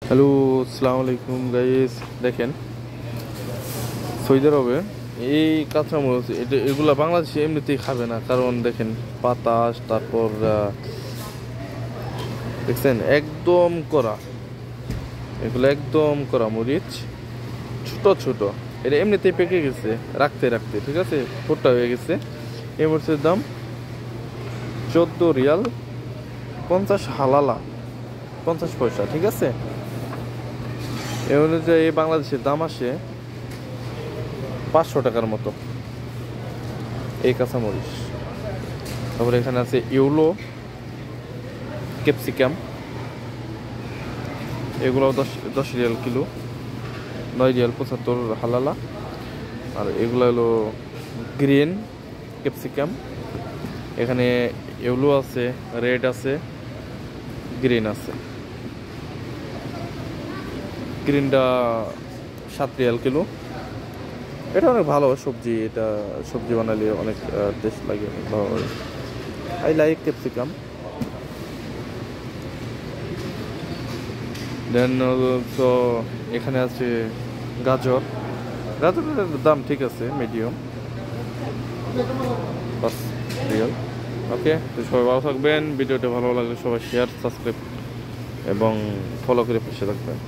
Hello, আসসালামু আলাইকুম guys. দেখেন সৌদি আরবে এই কাঁচামরিচ এগুলা বাংলাদেশে এমনিতেই খাবে না, কারণ দেখেন বাতাস, তারপর দেখছেন একদম কড়া, এগুলো একদম কড়া মরিচ, ছোট ছোট। এটা এমনিতেই পেকে গেছে রাখতে রাখতে, ঠিক আছে, ফোটা হয়ে গেছে। এই মরিচের দাম 14 রিয়াল 50 হালালা, 50 পয়সা, ঠিক আছে। এই অনুযায়ী বাংলাদেশের দাম আসে 500 টাকার মতো এই কাঁচামরিচ। তারপরে এখানে আছে ইউলো, ক্যাপসিকাম, এগুলো 10 রিয়াল কিলো, 9 রিয়াল 75 হালালা। আর এগুলো হলো গ্রিন ক্যাপসিকাম। এখানে ইউলো আছে, রেড আছে, গ্রিন আছে। গ্রিনটা 7 রিয়াল কিলো। এটা অনেক ভালো সবজি, এটা সবজি বানালে অনেক টেস্ট লাগে, অনেক ভালো লাগে। I like capsicum. দেন তো এখানে আছে গাজর। গাজরের দাম ঠিক আছে, মিডিয়াম, 5 রিয়াল। ওকে, তো সবাই ভালো থাকবেন। ভিডিওটা ভালো লাগলে সবাই শেয়ার, সাবস্ক্রাইব এবং ফলো করে পাশে থাকবেন।